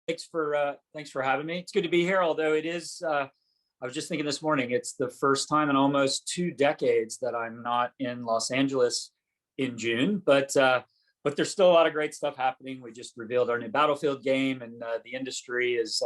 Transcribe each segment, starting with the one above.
Thanks for having me. It's good to be here. Although it is, I was just thinking this morning, it's the first time in almost 2 decades that I'm not in Los Angeles in June. But there's still a lot of great stuff happening. We just revealed our new Battlefield game, and the industry is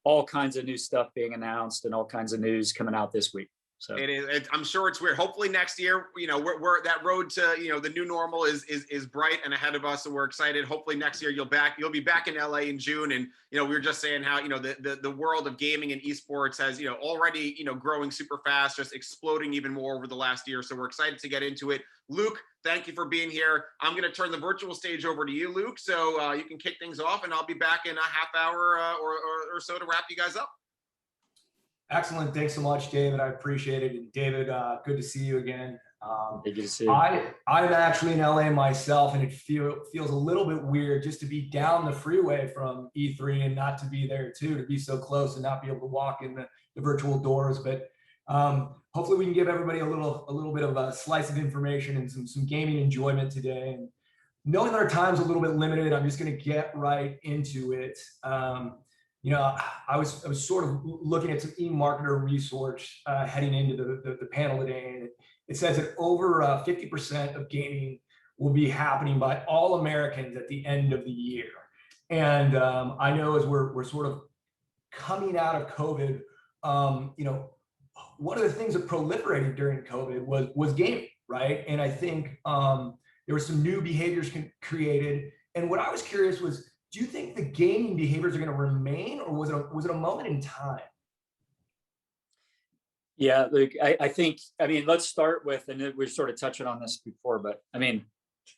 all kinds of new stuff being announced and all kinds of news coming out this week. So it is. I'm sure it's weird. Hopefully next year, we're that road to the new normal is bright and ahead of us, and we're excited. Hopefully next year you'll be back in LA in June, and we were just saying how the world of gaming and esports has already growing super fast, just exploding even more over the last year. So we're excited to get into it. Luke, thank you for being here. I'm going to turn the virtual stage over to you, Luke, so you can kick things off, and I'll be back in a half hour or so to wrap you guys up. Excellent. Thanks so much, David. I appreciate it. And David, good to see you again. Good to see you. I'm actually in LA myself, and it feels a little bit weird just to be down the freeway from E3 and not to be there too, to be so close and not be able to walk in the virtual doors. But hopefully we can give everybody a little bit of a slice of information and some gaming enjoyment today. And knowing that our time's a little bit limited, I'm just going to get right into it. I was sort of looking at some eMarketer research heading into the panel today, and it says that over 50% of gaming will be happening by all Americans at the end of the year. And I know as we're sort of coming out of COVID, one of the things that proliferated during COVID was gaming, right? And I think there were some new behaviors created. And what I was curious was, do you think the gaming behaviors are going to remain, or was it a moment in time? Yeah, Luke, I think, let's start with, and we're sort of touching on this before, but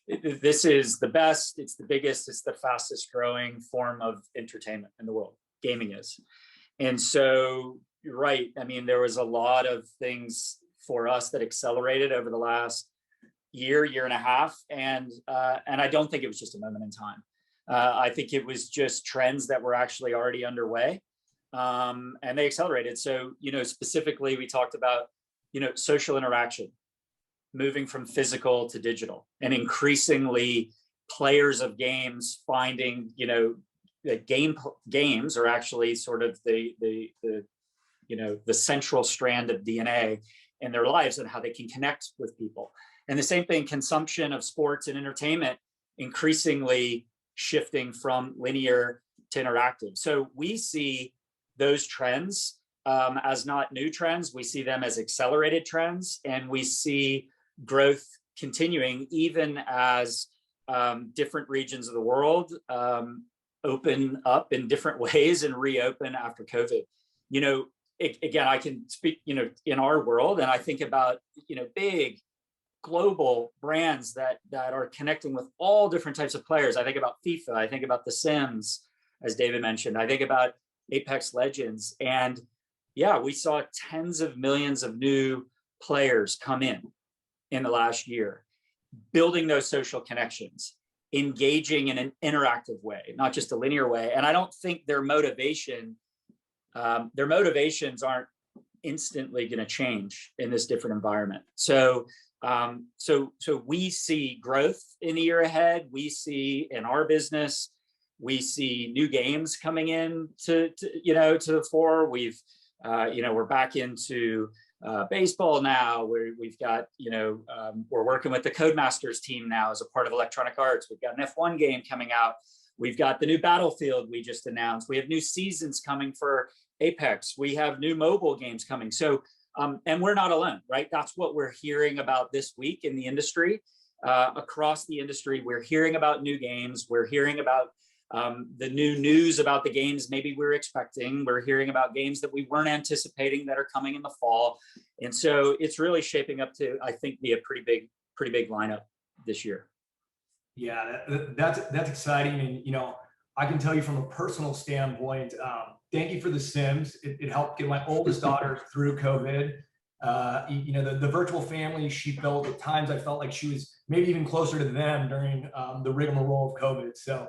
this is the best, it's the biggest, it's the fastest growing form of entertainment in the world. Gaming is. And so you're right. There was a lot of things for us that accelerated over the last year and a half. And I don't think it was just a moment in time. I think it was just trends that were actually already underway, and they accelerated. So, specifically, we talked about, social interaction, moving from physical to digital, and increasingly players of games finding, that games are actually sort of the central strand of DNA in their lives and how they can connect with people. And the same thing, consumption of sports and entertainment increasingly shifting from linear to interactive. So we see those trends as not new trends. We see them as accelerated trends, and we see growth continuing even as different regions of the world open up in different ways and reopen after COVID. Again, I can speak, in our world, and I think about, big global brands that are connecting with all different types of players. I think about FIFA, I think about The Sims, as David mentioned, I think about Apex Legends. And yeah, we saw tens of millions of new players come in the last year, building those social connections, engaging in an interactive way, not just a linear way. And I don't think their motivations aren't instantly going to change in this different environment. So we see growth in the year ahead. We see in our business, we see new games coming in to the fore. We're back into baseball now. We've got, we're working with the Codemasters team now as a part of Electronic Arts. We've got an F1 game coming out. We've got the new Battlefield we just announced. We have new seasons coming for Apex. We have new mobile games coming. So, and we're not alone, right? That's what we're hearing about this week in the industry. Across the industry, we're hearing about new games. We're hearing about the new news about the games maybe we're expecting. We're hearing about games that we weren't anticipating that are coming in the fall. And so it's really shaping up to, I think, be a pretty big lineup this year. Yeah, that's exciting. And, I can tell you from a personal standpoint, thank you for The Sims. It helped get my oldest daughter through COVID. The virtual family she built, at times I felt like she was maybe even closer to them during the rigmarole of COVID. So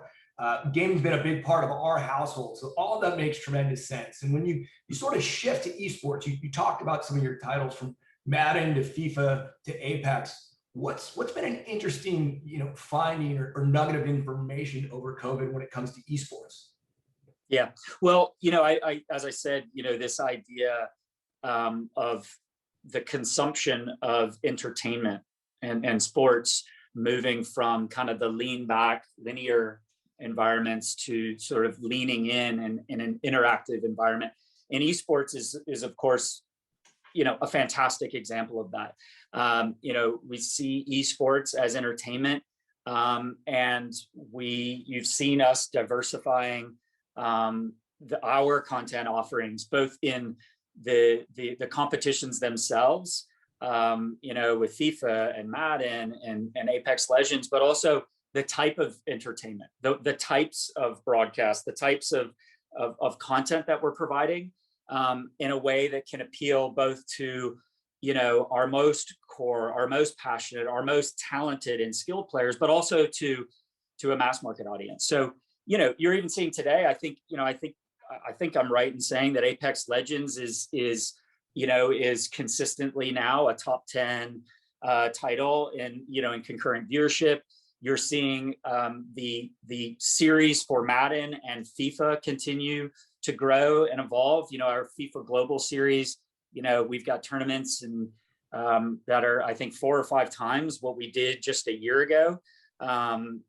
gaming's been a big part of our household. So all of that makes tremendous sense. And when you sort of shift to esports, you talked about some of your titles from Madden to FIFA to Apex. What's been an interesting, finding or nugget of information over COVID when it comes to esports? Yeah. Well, as I said, this idea of the consumption of entertainment and sports moving from kind of the lean back linear environments to sort of leaning in an interactive environment. And esports is of course, a fantastic example of that. We see esports as entertainment, and you've seen us diversifying our content offerings, both in the competitions themselves, with FIFA and Madden and Apex Legends, but also the type of entertainment, the types of broadcast, the types of content that we're providing, in a way that can appeal both to, our most core, our most passionate, our most talented and skilled players, but also to a mass market audience. So, you're even seeing today, I think I'm right in saying that Apex Legends is consistently now a top 10 title in concurrent viewership. You're seeing the series for Madden and FIFA continue to grow and evolve. Our FIFA Global Series, we've got tournaments and that are, I think, 4 or 5 times what we did just a year ago.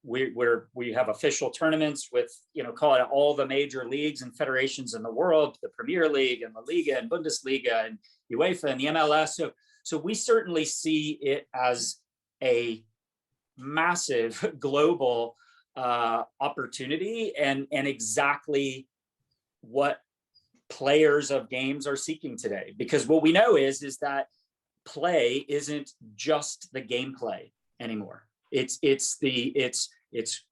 We have official tournaments with, call it all the major leagues and federations in the world, the Premier League and La Liga and Bundesliga and UEFA and the MLS. So we certainly see it as a massive global opportunity and exactly what players of games are seeking today. Because what we know is that play isn't just the gameplay anymore. It's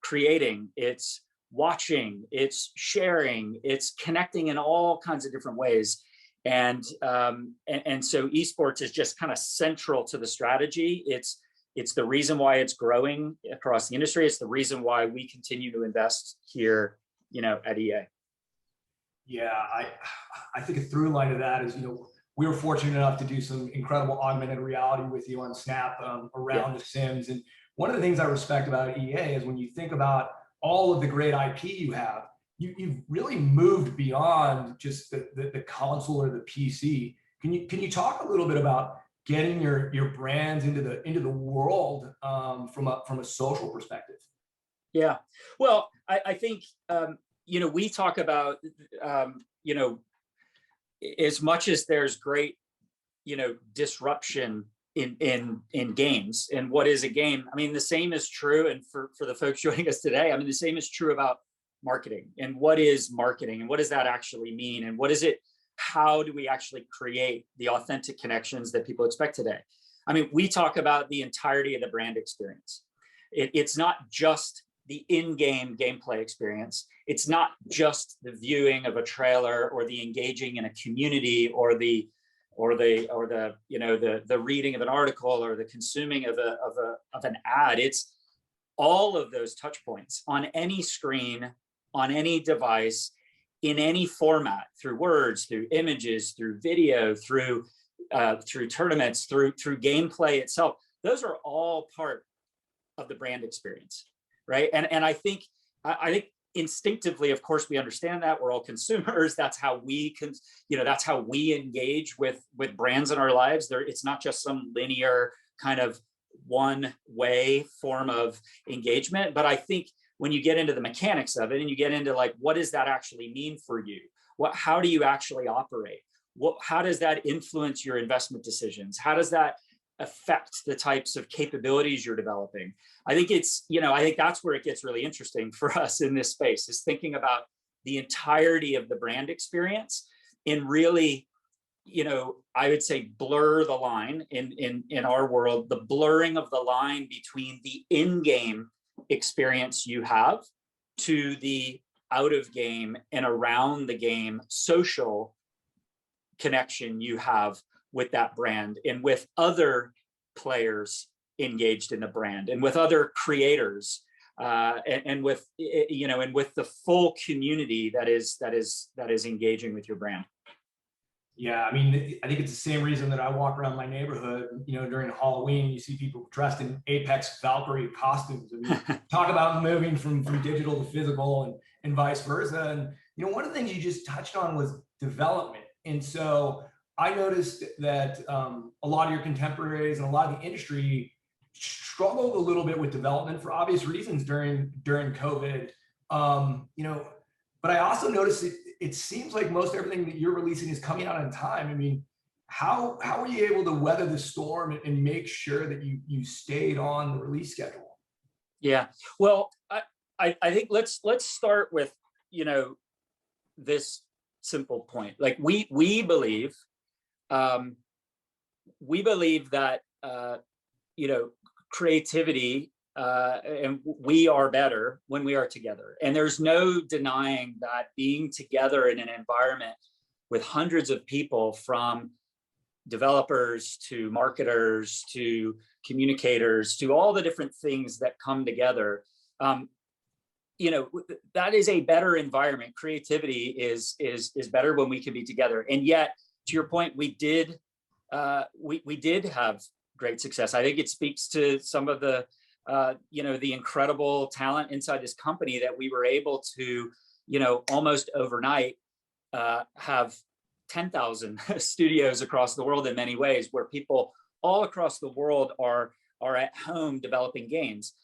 creating, it's watching, it's sharing, it's connecting in all kinds of different ways. And so esports is just kind of central to the strategy. It's the reason why it's growing across the industry. It's the reason why we continue to invest here, at EA. Yeah, I think a through line of that is, we were fortunate enough to do some incredible augmented reality with you on Snap around the Sims. And one of the things I respect about EA is when you think about all of the great IP you have, you've really moved beyond just the console or the PC. Can you talk a little bit about getting your brands into the world from a social perspective? Yeah, well, I think we talk about as much as there's great disruption in games and what is a game. I mean, the same is true, and for the folks joining us today, I mean, the same is true about marketing and what is marketing and what does that actually mean and what is it? How do we actually create the authentic connections that people expect today? I mean, we talk about the entirety of the brand experience. It's not just the in-game gameplay experience. It's not just the viewing of a trailer or the engaging in a community or the reading of an article or the consuming of an ad. It's all of those touch points on any screen, on any device, in any format, through words, through images, through video, through tournaments, through gameplay itself. Those are all part of the brand experience, right? And I think instinctively, of course, we understand that we're all consumers. That's how we that's how we engage with brands in our lives. It's not just some linear kind of one way form of engagement, but I think when you get into the mechanics of it and you get into like, what does that actually mean for you? How do you actually operate? How does that influence your investment decisions? How does that affect the types of capabilities you're developing? I think I think that's where it gets really interesting for us in this space, is thinking about the entirety of the brand experience and really, I would say blur the line in our world, the blurring of the line between the in-game experience you have to the out of game and around the game social connection you have with that brand and with other players engaged in the brand and with other creators and with the full community that is engaging with your brand. Yeah, I mean, I think it's the same reason that I walk around my neighborhood, during Halloween, you see people dressed in Apex Valkyrie costumes. I mean, talk about moving from digital to physical and vice versa. And, one of the things you just touched on was development. And so I noticed that a lot of your contemporaries and a lot of the industry struggled a little bit with development for obvious reasons during COVID. But I also noticed it seems like most everything that you're releasing is coming out on time. I mean, how were you able to weather the storm and make sure that you stayed on the release schedule? Yeah, well, I think let's start with, this simple point. Like we believe that creativity and we are better when we are together. And there's no denying that being together in an environment with hundreds of people, from developers to marketers to communicators to all the different things that come together, that is a better environment. Creativity is better when we can be together. And yet, to your point, we did have great success. I think it speaks to some of the the incredible talent inside this company that we were able to, almost overnight have 10,000 studios across the world in many ways, where people all across the world are at home developing games,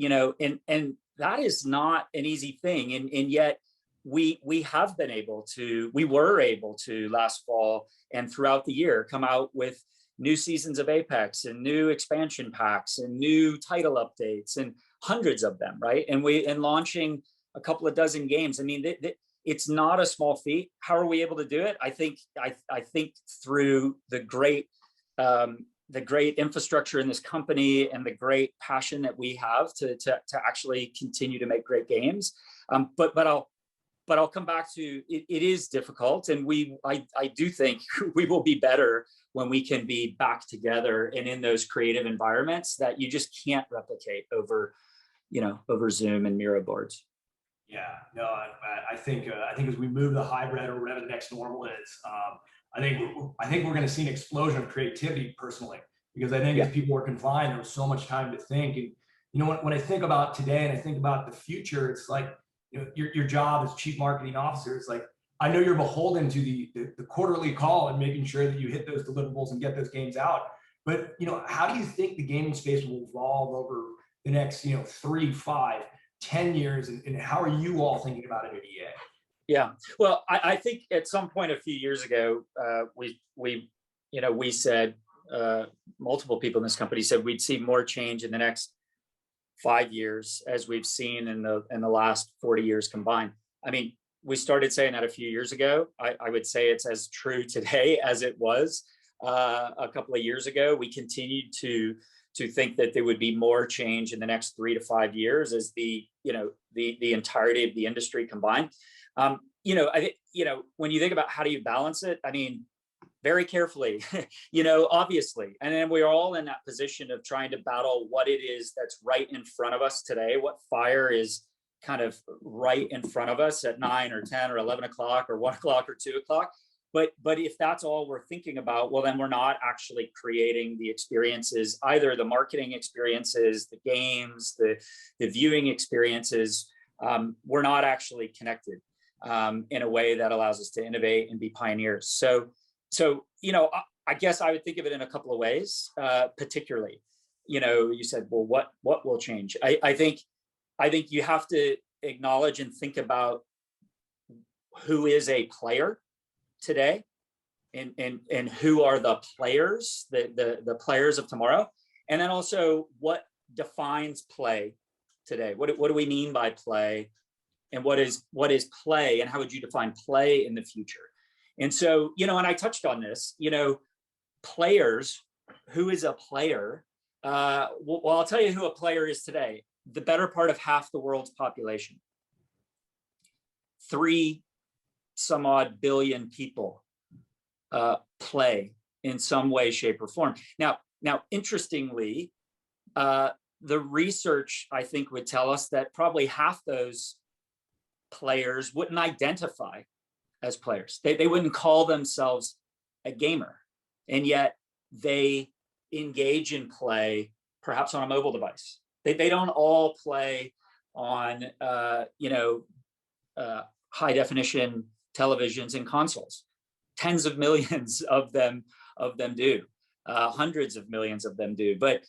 and that is not an easy thing. And yet we were able to last fall and throughout the year come out with new seasons of Apex and new expansion packs and new title updates, and hundreds of them, right? And launching a couple of dozen games. I mean, it's not a small feat. How are we able to do it? I think through the great infrastructure in this company and the great passion that we have to actually continue to make great games. But I'll come back to it. It is difficult, and I do think we will be better when we can be back together and in those creative environments that you just can't replicate over Zoom and Miro boards. Yeah, no, I think as we move to the hybrid or whatever the next normal is, I think we're going to see an explosion of creativity personally, because I think as people were confined, there was so much time to think. And when I think about today and I think about the future, it's like, your job as chief marketing officer is like, I know you're beholden to the quarterly call and making sure that you hit those deliverables and get those games out. But how do you think the gaming space will evolve over the next 3, 5, 10 years, and how are you all thinking about it at EA? Yeah, well, I think at some point a few years ago, we said, multiple people in this company said we'd see more change in the next 5 years as we've seen in the last 40 years combined. I mean, we started saying that a few years ago. I would say it's as true today as it was a couple of years ago. We continued to think that there would be more change in the next 3 to 5 years as the entirety of the industry combined. I think, when you think about how do you balance it, I mean, very carefully, obviously. And then we're all in that position of trying to battle what it is that's right in front of us today, what fire is kind of right in front of us at 9 or 10 or 11 o'clock or 1 o'clock or 2 o'clock. But if that's all we're thinking about, well, then we're not actually creating the experiences, either the marketing experiences, the games, the viewing experiences. We're not actually connected in a way that allows us to innovate and be pioneers. So I guess I would think of it in a couple of ways, particularly. You said, well, what will change? I think you have to acknowledge and think about who is a player today, and who are the players, the players of tomorrow, and then also what defines play today. What do we mean by play, and what is play, and how would you define play in the future? And so, and I touched on this, players, who is a player? Well, I'll tell you who a player is today. The better part of half the world's population. 3 some odd billion people play in some way, shape, or form. Now, interestingly, the research, I think, would tell us that probably half those players wouldn't identify as players. They wouldn't call themselves a gamer, and yet they engage in play, perhaps on a mobile device. They don't all play on high definition televisions and consoles. Tens of millions of them do. Hundreds of millions of them do. But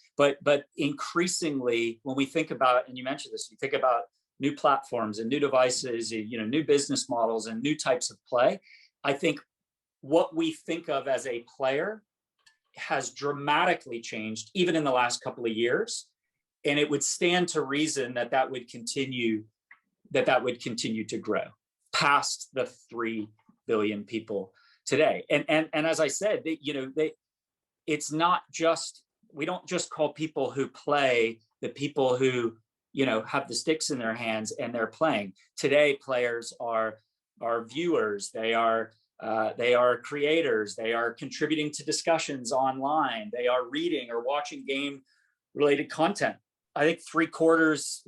increasingly, when we think about, and you mentioned this, you think about new platforms and new devices, new business models and new types of play. I think what we think of as a player has dramatically changed even in the last couple of years, and it would stand to reason that would continue to grow past the 3 billion people today. And as I said, it's not just, we don't just call people who play the people who have the sticks in their hands and they're playing. Today, players are viewers. They are creators. They are contributing to discussions online. They are reading or watching game-related content. I think three quarters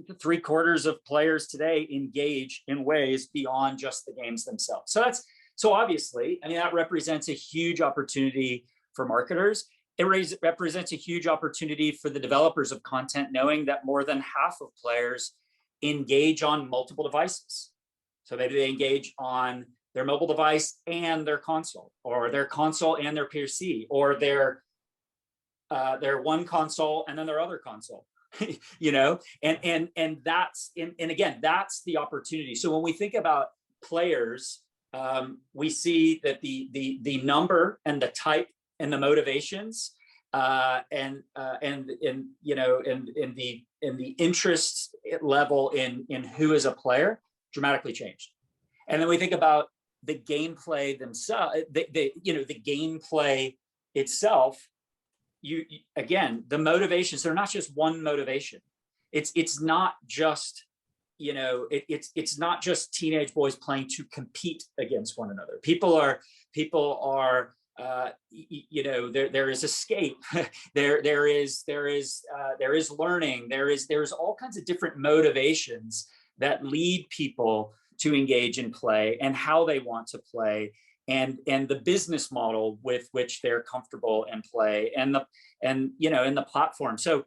of players today engage in ways beyond just the games themselves. So obviously, that represents a huge opportunity for marketers. It represents a huge opportunity for the developers of content, knowing that more than half of players engage on multiple devices. So maybe they engage on their mobile device and their console, or their console and their PC, or their one console and then their other console. And that's again, that's the opportunity. So when we think about players, we see that the number and the type and the motivations and the interest level in who is a player dramatically changed. And then we think about the gameplay themselves, the gameplay itself. Again, the motivations, they're not just one motivation. It's not just it's not just teenage boys playing to compete against one another. People are there is escape. there is learning. There's all kinds of different motivations that lead people to engage in play and how they want to play, and the business model with which they're comfortable in play, and the platform. So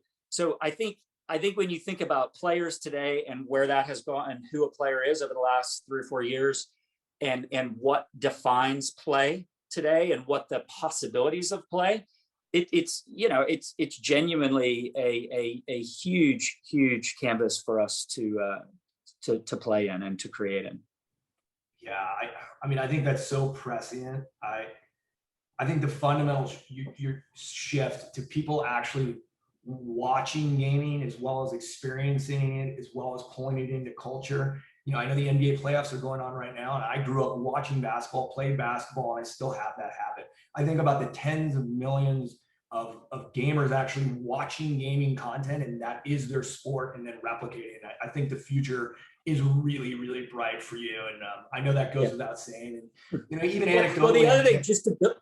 I think when you think about players today and where that has gone and who a player is over the last 3 or 4 years, and what defines play today and what the possibilities of play, it's genuinely a huge canvas for us to play in and to create in. Yeah, I think that's so prescient. I think the fundamental your shift to people actually watching gaming as well as experiencing it, as well as pulling it into culture. I know the NBA playoffs are going on right now, and I grew up watching basketball, played basketball, and I still have that habit. I think about the tens of millions of gamers actually watching gaming content, and that is their sport, and then replicating it. I think the future is really, really bright for you, and I know that goes without saying. And even anecdotally. Well, the other thing, the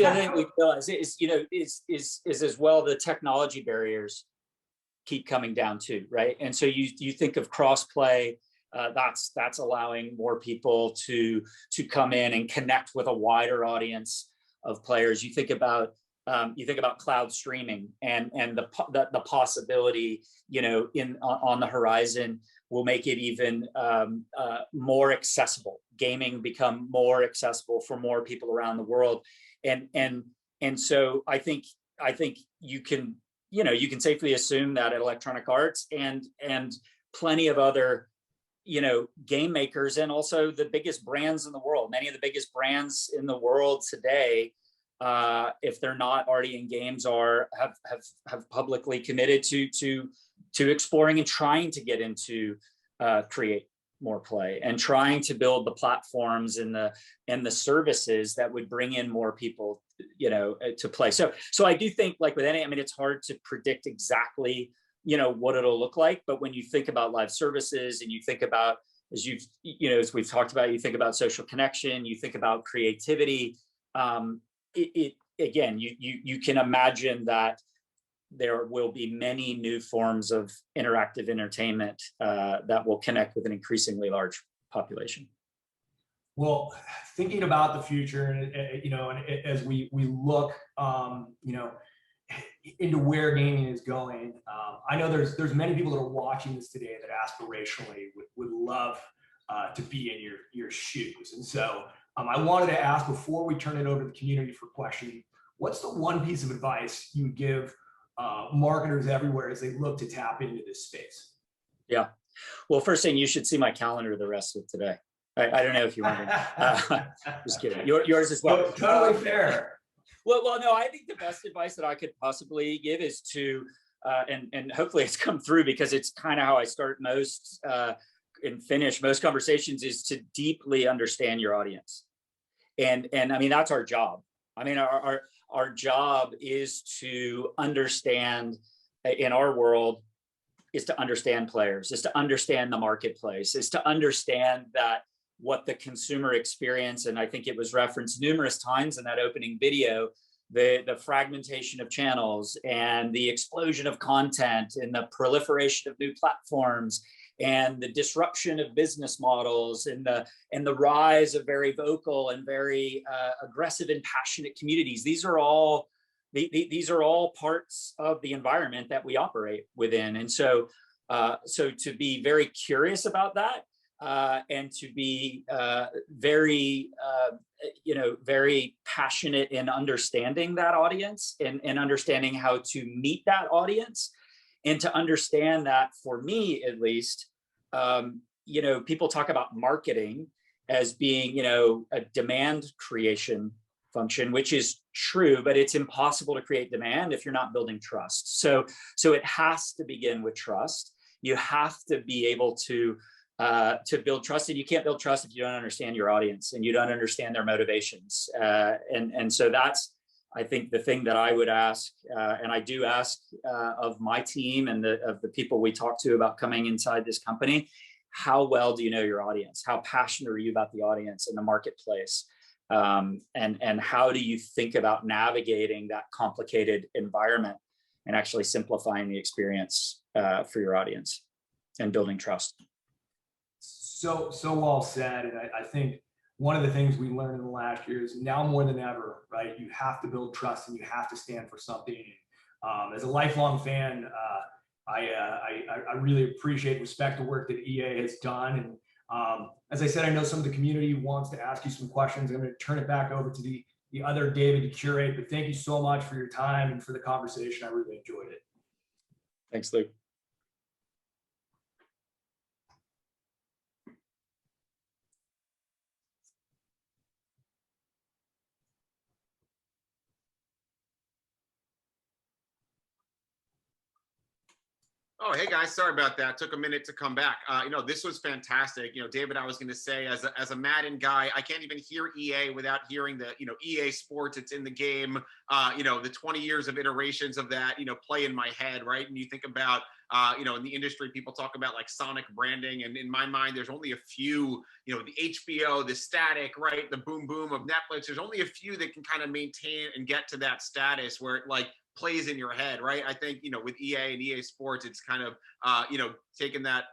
other thing we realize is as well, the technology barriers keep coming down too, right? And so you think of cross-play. That's allowing more people to come in and connect with a wider audience of players. You think about cloud streaming and the possibility, on the horizon will make it even more accessible. Gaming become more accessible for more people around the world, and so I think you can safely assume that Electronic Arts and plenty of other game makers, and also the biggest brands in the world. Many of the biggest brands in the world today, if they're not already in games, have publicly committed to exploring and trying to get into create more play, and trying to build the platforms and the services that would bring in more people, to play. So I do think, like with any, it's hard to predict exactly what it'll look like, but when you think about live services, and you think about, as we've talked about, you think about social connection, you think about creativity, again, you can imagine that there will be many new forms of interactive entertainment that will connect with an increasingly large population. Well, thinking about the future, and as we look, into where gaming is going, I know there's many people that are watching this today that aspirationally would love to be in your shoes. And so I wanted to ask, before we turn it over to the community for questions, what's the one piece of advice you would give marketers everywhere as they look to tap into this space? Yeah. Well, first thing, you should see my calendar the rest of today. I don't know if you want to. Just kidding. Yours as well. Totally fair. Well, no, I think the best advice that I could possibly give is to, and hopefully it's come through, because it's kind of how I start most and finish most conversations, is to deeply understand your audience. And I mean, that's our job. I mean, our job is to understand, in our world, is to understand players, is to understand the marketplace, is to understand that what the consumer experience, and I think it was referenced numerous times in that opening video, the fragmentation of channels and the explosion of content and the proliferation of new platforms and the disruption of business models and the rise of very vocal and very aggressive and passionate communities. These are all parts of the environment that we operate within. And so to be very curious about that, and to be very passionate in understanding that audience and understanding how to meet that audience, and to understand that, for me at least, people talk about marketing as being, a demand creation function, which is true, but it's impossible to create demand if you're not building trust. So it has to begin with trust. You have to be able to build trust, and you can't build trust if you don't understand your audience and you don't understand their motivations. And so that's, I think, the thing that I would ask, and I do ask of my team and of the people we talk to about coming inside this company: how well do you know your audience? How passionate are you about the audience and the marketplace? And how do you think about navigating that complicated environment and actually simplifying the experience for your audience and building trust? So well said. And I think one of the things we learned in the last year is, now more than ever, right, you have to build trust and you have to stand for something. As a lifelong fan, I really appreciate and respect the work that EA has done. And as I said, I know some of the community wants to ask you some questions. I'm going to turn it back over to the other David to curate, but thank you so much for your time and for the conversation. I really enjoyed it. Thanks, Luke. Oh, hey guys, sorry about that. Took a minute to come back. This was fantastic. David, I was going to say, as a Madden guy, I can't even hear EA without hearing the, EA Sports, it's in the game. The 20 years of iterations of that, play in my head, right? And you think about, in the industry, people talk about like sonic branding. And in my mind, there's only a few, the HBO, the static, right? The boom, boom of Netflix. There's only a few that can kind of maintain and get to that status where it like plays in your head, right? I think, with EA and EA Sports, it's kind of, taken that,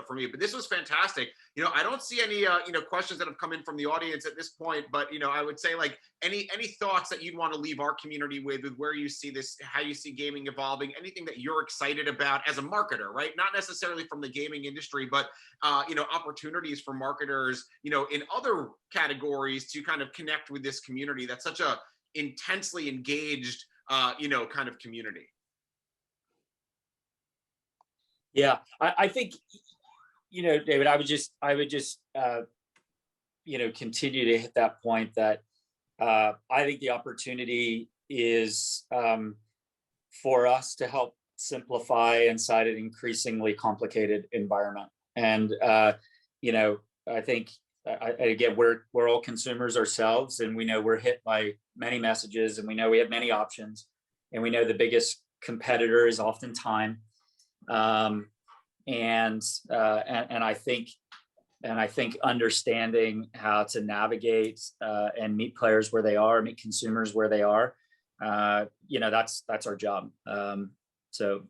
for me. But this was fantastic. I don't see any, questions that have come in from the audience at this point. But, I would say, like, any thoughts that you'd want to leave our community with where you see this, how you see gaming evolving, anything that you're excited about as a marketer, right? Not necessarily from the gaming industry, but, opportunities for marketers, in other categories to kind of connect with this community that's such a intensely engaged kind of community. Yeah, I think, David, I would just continue to hit that point that I think the opportunity is for us to help simplify inside an increasingly complicated environment. And, I think, again, we're all consumers ourselves, and we know we're hit by many messages, and we know we have many options, and we know the biggest competitor is often time. And I think understanding how to navigate and meet players where they are, meet consumers where they are, that's our job. So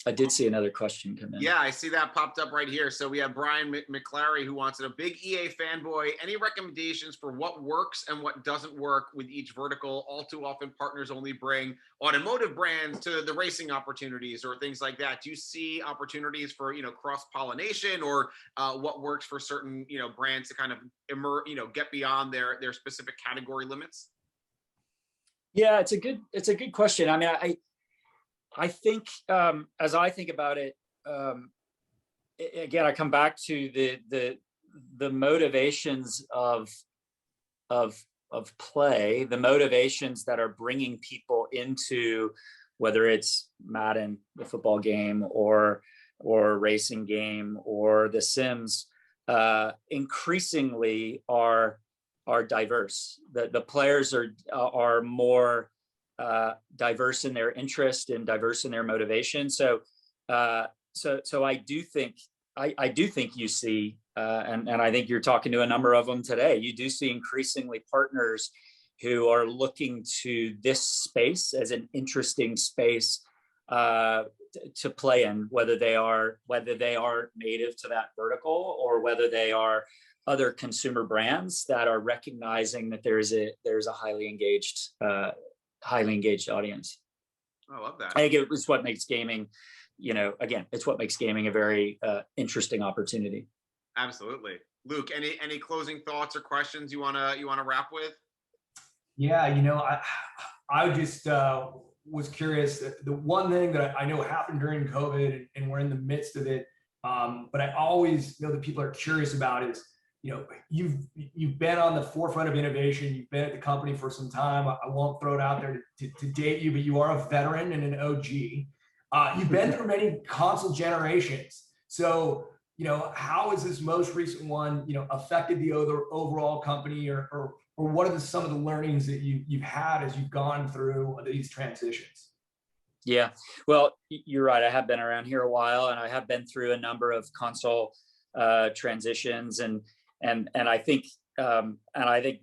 I did see another question come in. Yeah, I see that popped up right here. So we have Brian McClary who wants it. A big EA fanboy. Any recommendations for what works and what doesn't work with each vertical? All too often, partners only bring automotive brands to the racing opportunities or things like that. Do you see opportunities for cross-pollination or what works for certain brands to kind of get beyond their specific category limits? Yeah, it's a good question. I mean, I think as I think about it, again, I come back to the motivations of play, the motivations that are bringing people into, whether it's Madden, the football game, or racing game, or The Sims, increasingly are diverse. The players are more diverse in their interest and diverse in their motivation. So I do think you see, and I think you're talking to a number of them today. You do see increasingly partners who are looking to this space as an interesting space to play in, whether they are native to that vertical or whether they are other consumer brands that are recognizing that there's a highly engaged audience. I love that. I think it's what makes gaming, it's what makes gaming a very interesting opportunity. Absolutely. Luke, any closing thoughts or questions you wanna wrap with? Yeah, I just was curious. The one thing that I know happened during COVID, and we're in the midst of it, but I always know that people are curious about is, you've been on the forefront of innovation. You've been at the company for some time. I won't throw it out there to date you, but you are a veteran and an OG. You've been through many console generations. So, how has this most recent one, affected the overall company, or what are some of the learnings that you've had as you've gone through these transitions? Yeah, well, you're right. I have been around here a while, and I have been through a number of console transitions, and I think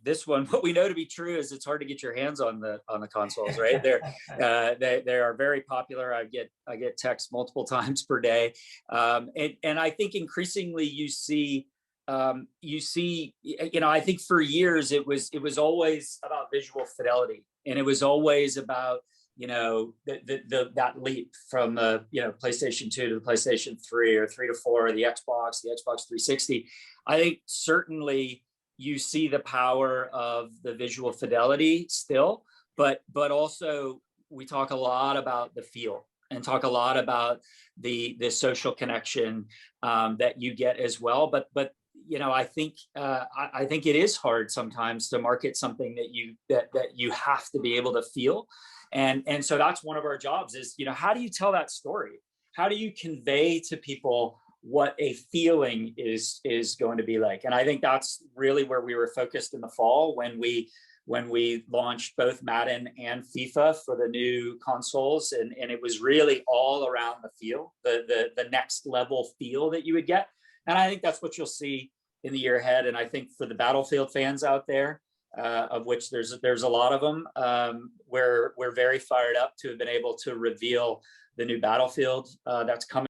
this one, what we know to be true is it's hard to get your hands on the consoles, right? They are very popular. I get texts multiple times per day, and I think increasingly you see, I think for years it was always about visual fidelity, and it was always about that leap from the PlayStation 2 to the PlayStation 3 or 3 to 4, or the Xbox 360. I think certainly you see the power of the visual fidelity still, but also we talk a lot about the feel and talk a lot about the social connection that you get as well. But I think it is hard sometimes to market something that you have to be able to feel. And so that's one of our jobs is, how do you tell that story? How do you convey to people what a feeling is going to be like? And I think that's really where we were focused in the fall when we launched both Madden and FIFA for the new consoles. And it was really all around the feel, the next level feel that you would get. And I think that's what you'll see in the year ahead. And I think for the Battlefield fans out there, of which there's a lot of them, we're very fired up to have been able to reveal the new Battlefield that's coming.